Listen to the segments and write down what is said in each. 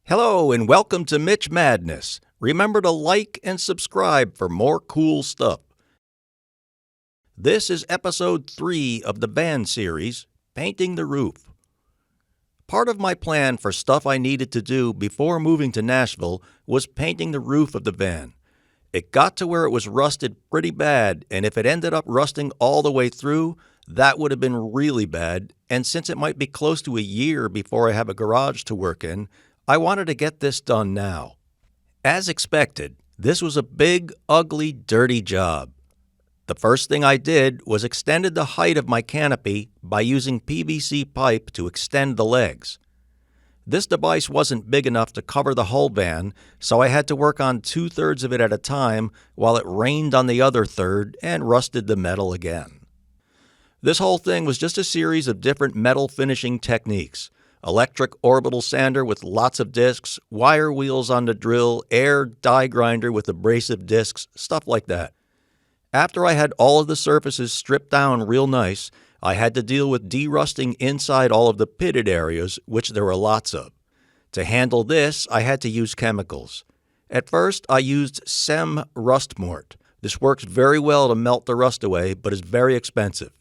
Hello and welcome to Mitch Madness. Remember to like and subscribe for more cool stuff. This is episode 3 of the van series, Painting the Roof. Part of my plan for stuff I needed to do before moving to Nashville was painting the roof of the van. It got to where it was rusted pretty bad, and if it ended up rusting all the way through, that would have been really bad, and since it might be close to a year before I have a garage to work in, I wanted to get this done now. As expected, this was a big, ugly, dirty job. The first thing I did was extended the height of my canopy by using PVC pipe to extend the legs. This device wasn't big enough to cover the whole van, so I had to work on 2/3 of it at a time while it rained on the other third and rusted the metal again. This whole thing was just a series of different metal finishing techniques. Electric orbital sander with lots of discs, wire wheels on the drill, air die grinder with abrasive discs, stuff like that. After I had all of the surfaces stripped down real nice, I had to deal with derusting inside all of the pitted areas, which there were lots of. To handle this, I had to use chemicals. At first, I used SEM rust mort. This works very well to melt the rust away, but is very expensive.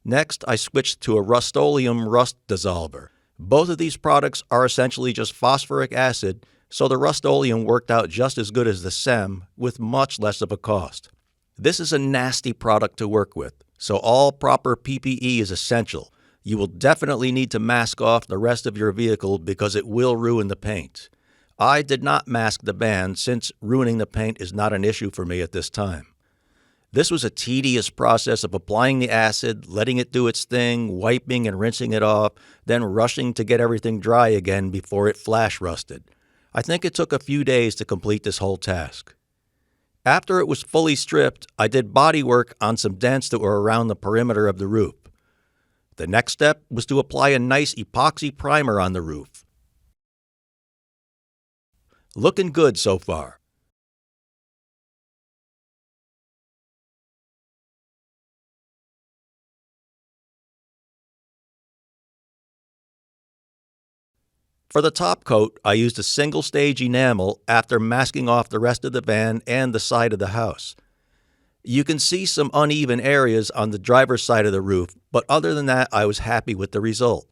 Next, I switched to a Rust-Oleum rust dissolver. Both of these products are essentially just phosphoric acid, so the Rust-Oleum worked out just as good as the SEM, with much less of a cost. This is a nasty product to work with, so all proper PPE is essential. You will definitely need to mask off the rest of your vehicle because it will ruin the paint. I did not mask the van since ruining the paint is not an issue for me at this time. This was a tedious process of applying the acid, letting it do its thing, wiping and rinsing it off, then rushing to get everything dry again before it flash rusted. I think it took a few days to complete this whole task. After it was fully stripped, I did body work on some dents that were around the perimeter of the roof. The next step was to apply a nice epoxy primer on the roof. Looking good so far. For the top coat, I used a single-stage enamel after masking off the rest of the van and the side of the house. You can see some uneven areas on the driver's side of the roof, but other than that, I was happy with the result.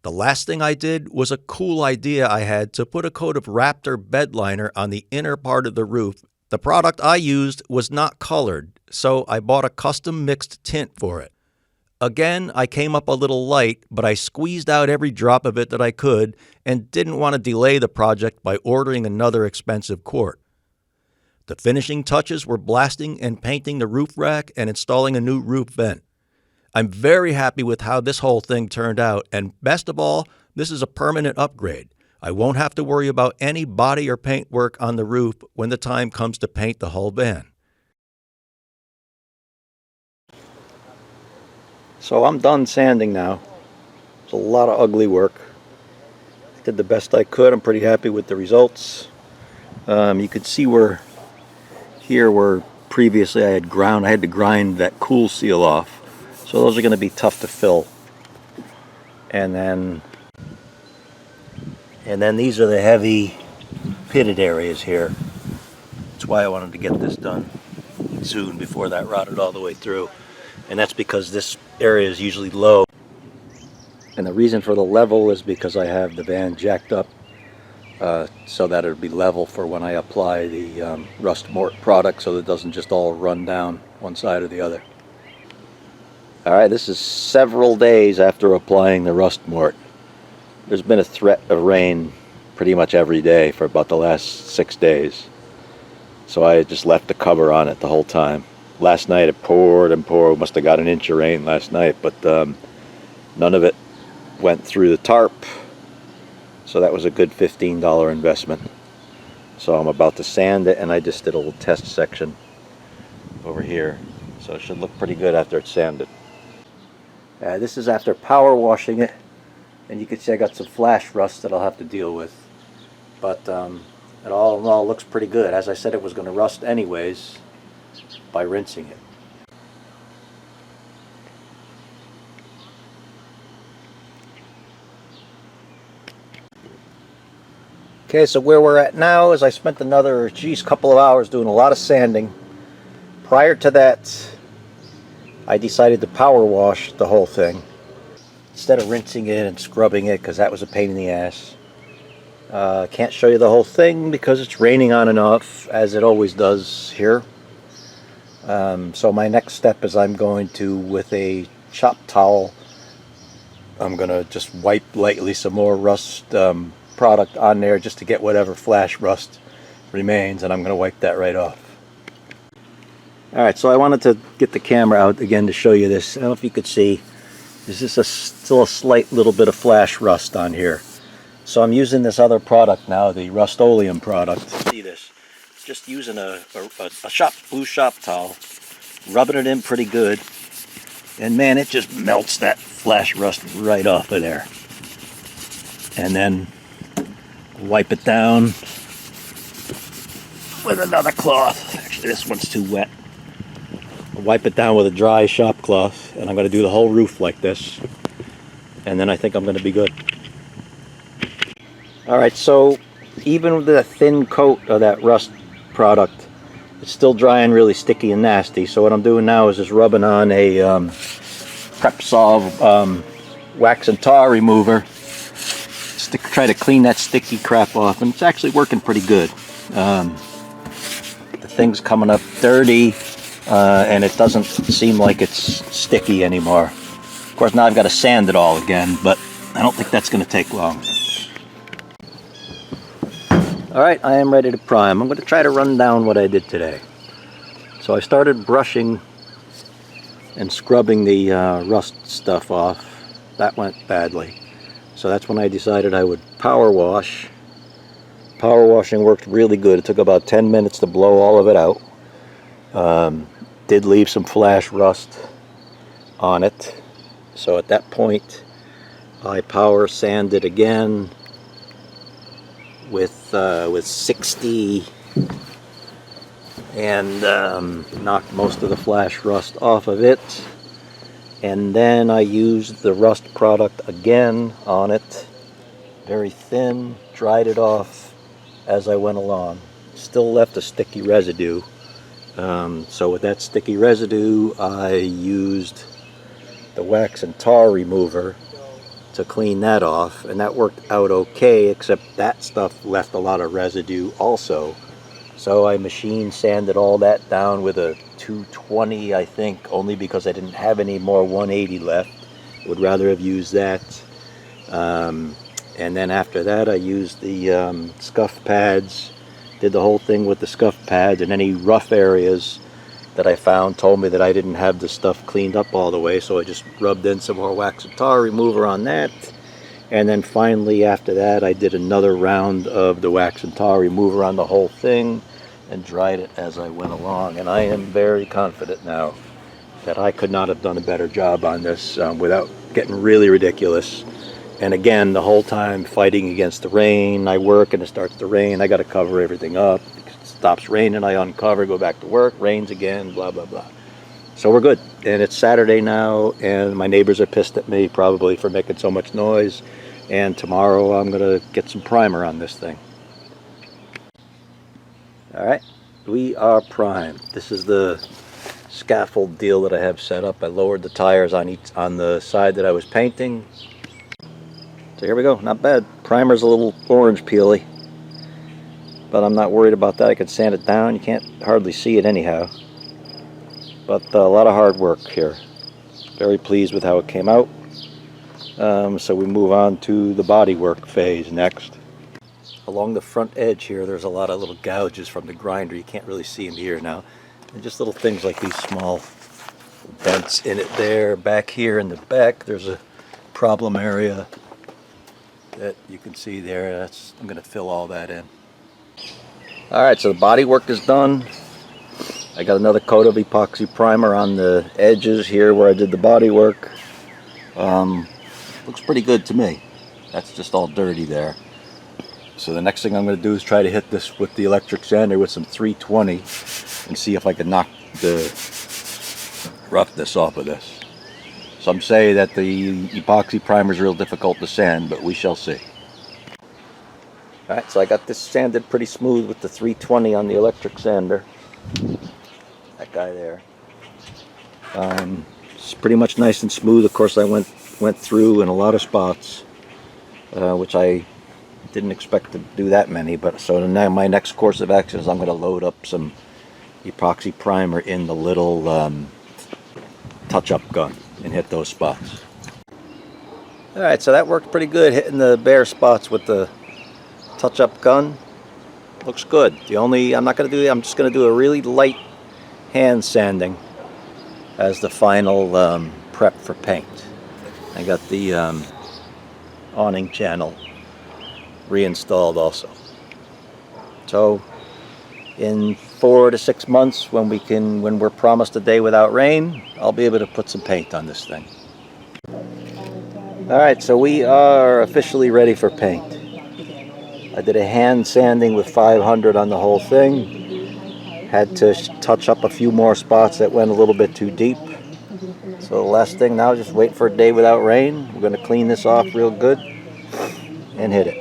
The last thing I did was a cool idea I had to put a coat of Raptor bed liner on the inner part of the roof. The product I used was not colored, so I bought a custom mixed tint for it. Again, I came up a little light, but I squeezed out every drop of it that I could and didn't want to delay the project by ordering another expensive quart. The finishing touches were blasting and painting the roof rack and installing a new roof vent. I'm very happy with how this whole thing turned out, and best of all, this is a permanent upgrade. I won't have to worry about any body or paint work on the roof when the time comes to paint the whole van. So I'm done sanding now. It's a lot of ugly work. I did the best I could. I'm pretty happy with the results. You can see where previously I had to grind that cool seal off. So those are going to be tough to fill. And then these are the heavy pitted areas here. That's why I wanted to get this done soon before that rotted all the way through. And that's because this area is usually low. And the reason for the level is because I have the van jacked up so that it'll be level for when I apply the rust mort product so that it doesn't just all run down one side or the other. Alright, this is several days after applying the rust mort. There's been a threat of rain pretty much every day for about the last 6 days. So I just left the cover on it the whole time. Last night it poured and poured. Must have got an inch of rain last night, but none of it went through the tarp. So that was a good $15 investment. So I'm about to sand it, and I just did a little test section over here. So it should look pretty good after it's sanded. This is after power washing it. And you can see I got some flash rust that I'll have to deal with. But it all in all looks pretty good. As I said, it was going to rust anyways by rinsing it. Okay, so where we're at now is I spent another, couple of hours doing a lot of sanding. Prior to that, I decided to power wash the whole thing instead of rinsing it and scrubbing it, because that was a pain in the ass. Can't show you the whole thing because it's raining on and off, as it always does here. So my next step is I'm going to, with a shop towel, I'm going to just wipe lightly some more rust product on there just to get whatever flash rust remains, and I'm going to wipe that right off. Alright, so I wanted to get the camera out again to show you this. I don't know if you could see, there's just still a slight little bit of flash rust on here. So I'm using this other product now, the Rust-Oleum product. See this? Just using a blue shop towel, rubbing it in pretty good, and man, it just melts that flash rust right off of there. And then wipe it down with another cloth. Actually, this one's too wet. Wipe it down with a dry shop cloth, and I'm going to do the whole roof like this, and then I think I'm going to be good. Alright, so even with the thin coat of that rust product, it's still dry and really sticky and nasty. So what I'm doing now is just rubbing on a Prep-Solve wax and tar remover to try to clean that sticky crap off, and it's actually working pretty good. The thing's coming up dirty, and it doesn't seem like it's sticky anymore. Of course, now I've got to sand it all again, but I don't think that's going to take long. Alright, I am ready to prime. I'm going to try to run down what I did today. So I started brushing and scrubbing the rust stuff off. That went badly. So that's when I decided I would power wash. Power washing worked really good. It took about 10 minutes to blow all of it out. Did leave some flash rust on it. So at that point, I power sanded again with 60 and knocked most of the flash rust off of it. And then I used the rust product again on it, very thin, dried it off as I went along. Still left a sticky residue. So with that sticky residue, I used the wax and tar remover to clean that off, and that worked out okay, except that stuff left a lot of residue also. So I machine sanded all that down with a 220, I think, only because I didn't have any more 180 left. Would rather have used that. And then after that, I used the scuff pads. Did the whole thing with the scuff pads, and any rough areas that I found told me that I didn't have the stuff cleaned up all the way, so I just rubbed in some more wax and tar remover on that. And then finally after that, I did another round of the wax and tar remover on the whole thing and dried it as I went along. And I am very confident now that I could not have done a better job on this without getting really ridiculous. And again, the whole time fighting against the rain. I work and it starts to rain, I got to cover everything up. It stops raining, I uncover, go back to work, rains again, blah blah blah. So we're good, and it's Saturday now, and my neighbors are pissed at me probably for making so much noise, and tomorrow I'm gonna get some primer on this thing. Alright, we are primed. This is the scaffold deal that I have set up. I lowered the tires on the side that I was painting. So here we go, not bad. Primer's a little orange peely, but I'm not worried about that. I can sand it down. You can't hardly see it anyhow. But a lot of hard work here. Very pleased with how it came out. So we move on to the bodywork phase next. Along the front edge here, there's a lot of little gouges from the grinder. You can't really see them here now. And just little things like these small dents in it there. Back here in the back, there's a problem area that you can see there. I'm going to fill all that in. Alright, so the body work is done. I got another coat of epoxy primer on the edges here where I did the body work. Looks pretty good to me. That's just all dirty there. So the next thing I'm going to do is try to hit this with the electric sander with some 320 and see if I can knock the roughness off of this. Some say that the epoxy primer is real difficult to sand, but we shall see. Alright, so I got this sanded pretty smooth with the 320 on the electric sander. That guy there. It's pretty much nice and smooth. Of course, I went through in a lot of spots, which I didn't expect to do that many. But so now my next course of action is I'm going to load up some epoxy primer in the little touch-up gun and hit those spots. Alright, so that worked pretty good, hitting the bare spots with the touch-up gun. Looks good. I'm not going to do, I'm just going to do a really light hand sanding as the final prep for paint. I got the awning channel reinstalled also. So in 4 to 6 months, when we're promised a day without rain, I'll be able to put some paint on this thing. Alright, so we are officially ready for paint. I did a hand sanding with 500 on the whole thing. Had to touch up a few more spots that went a little bit too deep. So the last thing now is just wait for a day without rain. We're going to clean this off real good and hit it.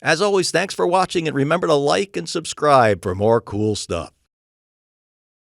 As always, thanks for watching, and remember to like and subscribe for more cool stuff.